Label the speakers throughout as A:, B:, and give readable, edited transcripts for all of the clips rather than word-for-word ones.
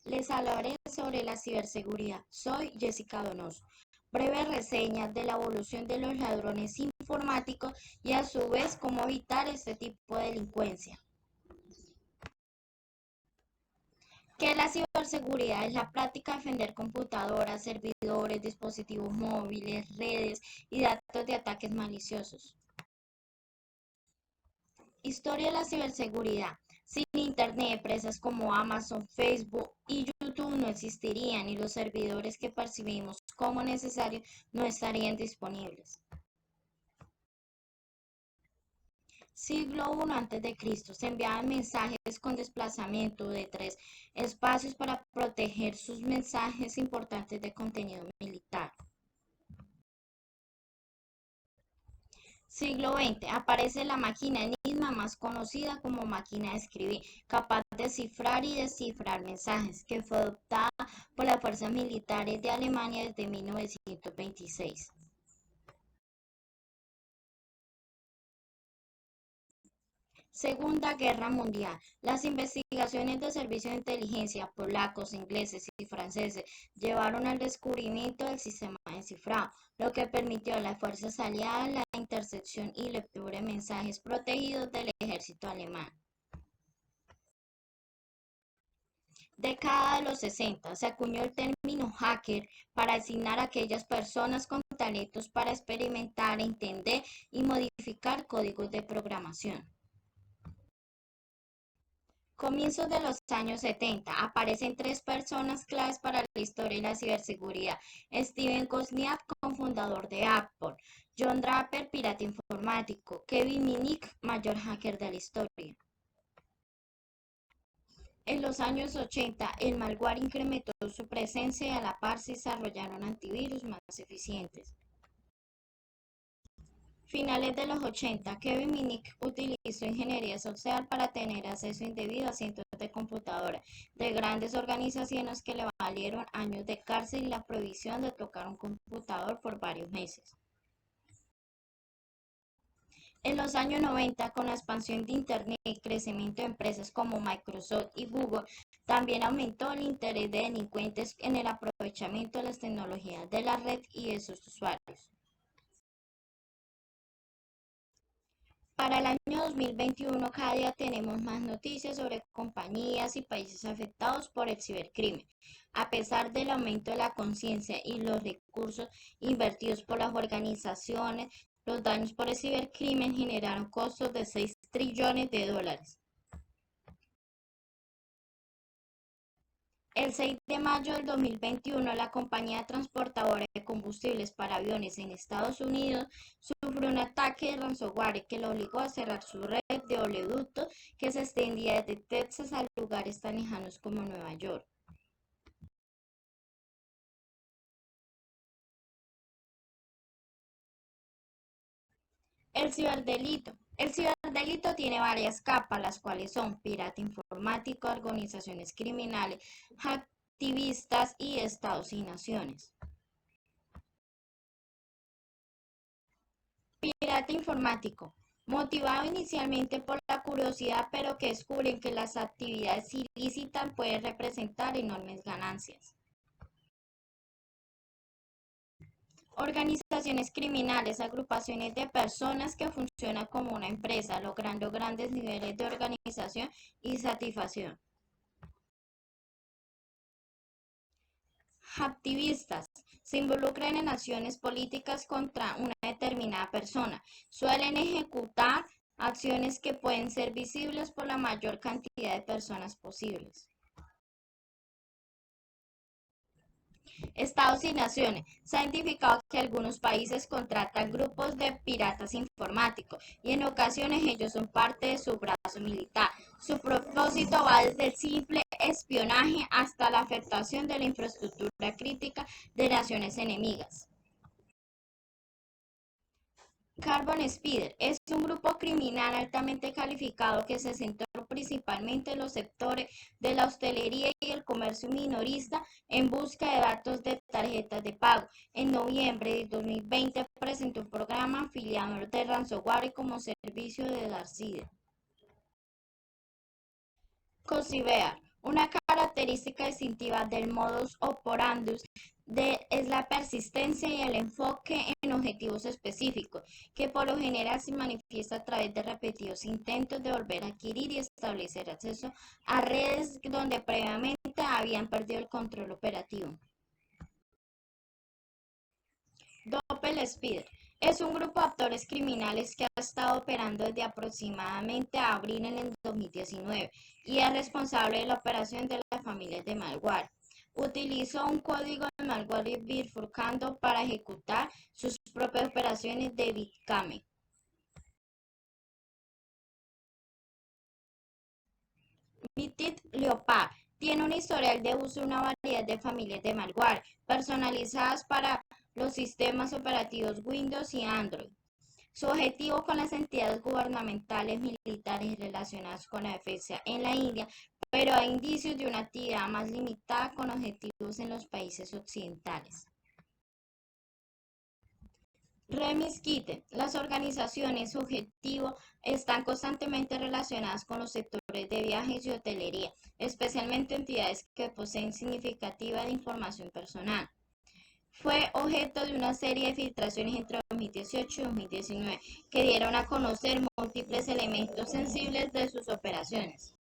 A: Les hablaré sobre la ciberseguridad. Soy Jessica Donoso. Breve reseña de la evolución de los ladrones informáticos y a su vez cómo evitar este tipo de delincuencia. Que la ciberseguridad es la práctica de defender computadoras, servidores, dispositivos móviles, redes y datos de ataques maliciosos. Historia de la ciberseguridad. Sin Internet, empresas como Amazon, Facebook y YouTube no existirían y los servidores que percibimos como necesarios no estarían disponibles. Siglo I a.C. se enviaban mensajes con desplazamiento de 3 espacios para proteger sus mensajes importantes de contenido militar. Siglo XX, aparece la máquina Enigma, más conocida como máquina de escribir, capaz de cifrar y descifrar mensajes, que fue adoptada por las fuerzas militares de Alemania desde 1926. Segunda Guerra Mundial. Las investigaciones de servicios de inteligencia polacos, ingleses y franceses llevaron al descubrimiento del sistema de cifrado, lo que permitió a las fuerzas aliadas la intercepción y lectura de mensajes protegidos del ejército alemán. Década de los 60, se acuñó el término hacker para designar a aquellas personas con talentos para experimentar, entender y modificar códigos de programación. Comienzos de los años 70, aparecen 3 personas claves para la historia y la ciberseguridad. Steven Wozniak, cofundador de Apple; John Draper, pirata informático; Kevin Minnick, mayor hacker de la historia. En los años 80, el malware incrementó su presencia y a la par se desarrollaron antivirus más eficientes. Finales de los 80, Kevin Minnick utilizó ingeniería social para tener acceso indebido a cientos de computadoras de grandes organizaciones que le valieron años de cárcel y la prohibición de tocar un computador por varios meses. En los años 90, con la expansión de Internet y crecimiento de empresas como Microsoft y Google, también aumentó el interés de delincuentes en el aprovechamiento de las tecnologías de la red y de sus usuarios. Para el año 2021, cada día tenemos más noticias sobre compañías y países afectados por el cibercrimen. A pesar del aumento de la conciencia y los recursos invertidos por las organizaciones, los daños por el cibercrimen generaron costos de 6 trillones de dólares. El 6 de mayo del 2021, la compañía transportadora de combustibles para aviones en Estados Unidos sufrió un ataque de ransomware que lo obligó a cerrar su red de oleoductos que se extendía desde Texas a lugares tan lejanos como Nueva York. El ciberdelito. El ciberdelito tiene varias capas, las cuales son pirata informático, organizaciones criminales, activistas y estados y naciones. Pirata informático, motivado inicialmente por la curiosidad, pero que descubren que las actividades ilícitas pueden representar enormes ganancias. Organizaciones criminales, agrupaciones de personas que funcionan como una empresa, logrando grandes niveles de organización y satisfacción. Activistas se involucran en acciones políticas contra una determinada persona. Suelen ejecutar acciones que pueden ser visibles por la mayor cantidad de personas posibles. Estados y naciones. Se ha identificado que algunos países contratan grupos de piratas informáticos y en ocasiones ellos son parte de su brazo militar. Su propósito va desde el simple espionaje hasta la afectación de la infraestructura crítica de naciones enemigas. Carbon Spider es un grupo criminal altamente calificado que se centró principalmente en los sectores de la hostelería y el comercio minorista en busca de datos de tarjetas de pago. En noviembre de 2020 presentó un programa afiliado de ransomware como servicio de Darkseid. Cocibear. Una característica distintiva del modus operandi es la persistencia y el enfoque en objetivos específicos, que por lo general se manifiesta a través de repetidos intentos de volver a adquirir y establecer acceso a redes donde previamente habían perdido el control operativo. Doppelspieler es un grupo de actores criminales que ha estado operando desde aproximadamente abril en el 2019 y es responsable de la operación de las familias de malware. Utilizó un código de malware bifurcando para ejecutar sus propias operaciones de Bitcame. Bitit Leopard tiene un historial de uso de una variedad de familias de malware personalizadas para los sistemas operativos Windows y Android. Su objetivo con las entidades gubernamentales militares relacionadas con la defensa en la India, pero hay indicios de una actividad más limitada con objetivos en los países occidentales. Remis Kitten. Las organizaciones objetivo están constantemente relacionadas con los sectores de viajes y hotelería, especialmente entidades que poseen significativa de información personal. Fue objeto de una serie de filtraciones entre 2018 y 2019 que dieron a conocer múltiples elementos sensibles de sus operaciones.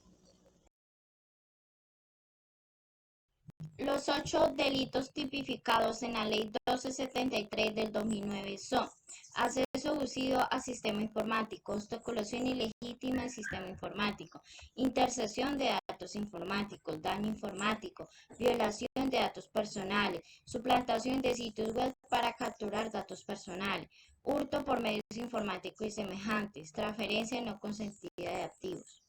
A: Los 8 delitos tipificados en la Ley 1273 del 2009 son acceso abusivo a sistema informático, obstaculización ilegítima del sistema informático, intercesión de datos informáticos, daño informático, violación de datos personales, suplantación de sitios web para capturar datos personales, hurto por medios informáticos y semejantes, transferencia no consentida de activos.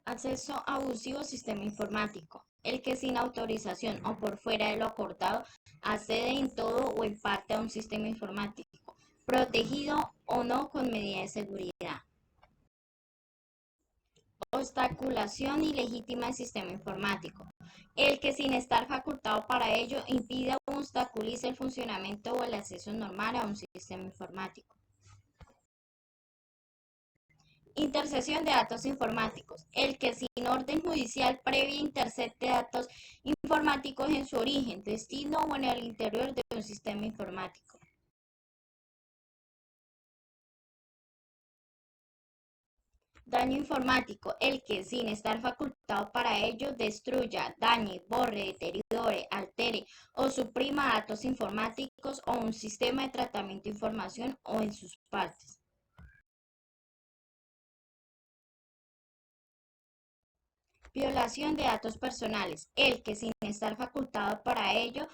A: Acceso abusivo al sistema informático. El que sin autorización o por fuera de lo acordado accede en todo o en parte a un sistema informático, protegido o no con medidas de seguridad. Obstaculación ilegítima del sistema informático. El que sin estar facultado para ello impida o obstaculice el funcionamiento o el acceso normal a un sistema informático. Intercesión de datos informáticos. El que sin orden judicial previa intercepte datos informáticos en su origen, destino o en el interior de un sistema informático. Daño informático. El que sin estar facultado para ello destruya, dañe, borre, deteriore, altere o suprima datos informáticos o un sistema de tratamiento de información o en sus partes. Violación de datos personales. El que sin estar facultado para ello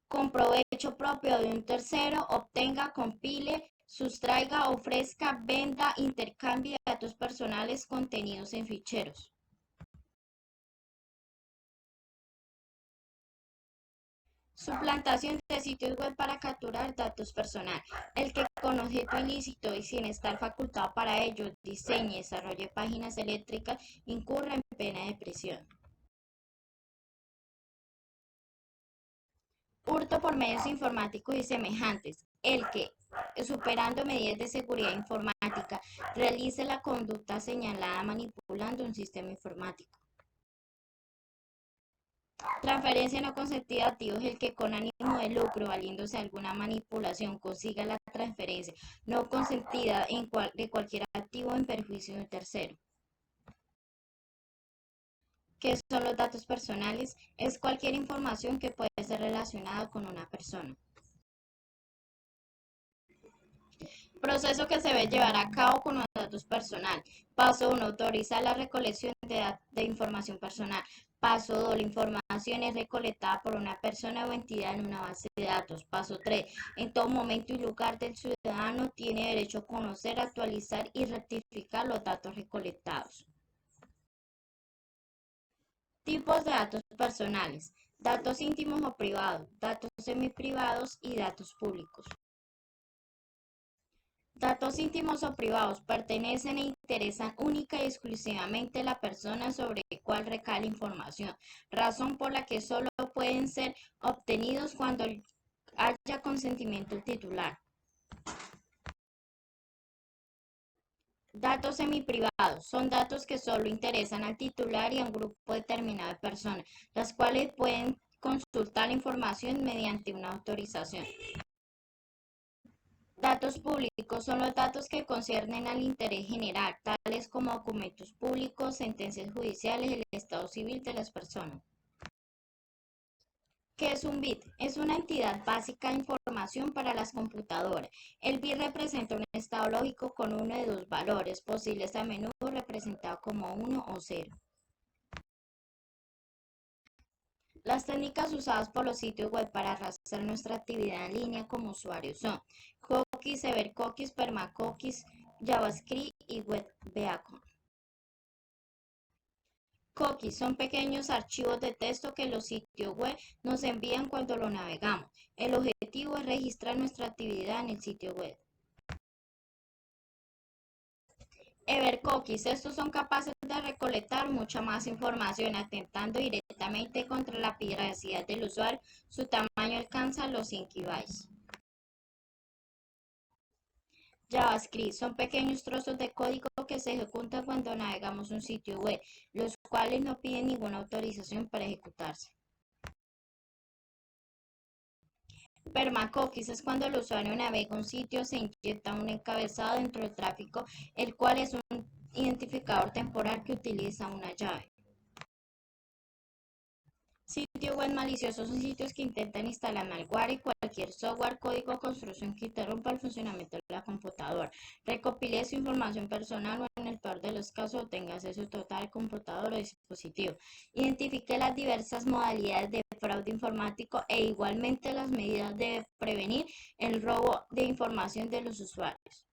A: con provecho propio de un tercero, obtenga, compile, sustraiga, ofrezca, venda, intercambie datos personales contenidos en ficheros. Suplantación de sitios web para capturar datos personales. El que con objeto ilícito y sin estar facultado para ello diseñe y desarrolle páginas eléctricas incurre en pena de prisión. Hurto por medios informáticos y semejantes. El que, superando medidas de seguridad informática, realice la conducta señalada manipulando un sistema informático. Transferencia no consentida de activos. El que con ánimo de lucro, valiéndose de alguna manipulación, consiga la transferencia no consentida de cualquier activo en perjuicio de un tercero. ¿Qué son los datos personales? Es cualquier información que puede ser relacionada con una persona. Proceso que se debe llevar a cabo con los datos personales. Paso 1. Autoriza la recolección de información personal. Paso 2. La información es recolectada por una persona o entidad en una base de datos. Paso 3. En todo momento y lugar del ciudadano tiene derecho a conocer, actualizar y rectificar los datos recolectados. Tipos de datos personales. Datos íntimos o privados, datos semiprivados y datos públicos. Datos íntimos o privados pertenecen e interesan única y exclusivamente a la persona sobre la cual recae la información, razón por la que solo pueden ser obtenidos cuando haya consentimiento del titular. Datos semiprivados son datos que solo interesan al titular y a un grupo determinado de personas, las cuales pueden consultar la información mediante una autorización. Datos públicos son los datos que conciernen al interés general, tales como documentos públicos, sentencias judiciales, el estado civil de las personas. ¿Qué es un bit? Es una entidad básica de información para las computadoras. El bit representa un estado lógico con uno de dos valores, posibles a menudo representado como 1 o 0. Las técnicas usadas por los sitios web para rastrear nuestra actividad en línea como usuarios son cookies, evercookies, permacookies, JavaScript y webbeacon. Cookies son pequeños archivos de texto que los sitios web nos envían cuando lo navegamos. El objetivo es registrar nuestra actividad en el sitio web. Evercookies, estos son capaces de recolectar mucha más información, atentando directamente contra la privacidad del usuario. Su tamaño alcanza los 100 kibytes. JavaScript son pequeños trozos de código que se ejecutan cuando navegamos un sitio web, los cuales no piden ninguna autorización para ejecutarse. Permacookies es cuando el usuario navega un sitio, se inyecta un encabezado dentro del tráfico, el cual es un identificador temporal que utiliza una llave. Sitio web malicioso son sitios que intentan instalar malware y cualquier software, código o construcción que interrumpa el funcionamiento de la computadora. Recopile su información personal o en el peor de los casos tenga acceso total al computador o dispositivo. Identifique las diversas modalidades de fraude informático e igualmente las medidas de prevenir el robo de información de los usuarios.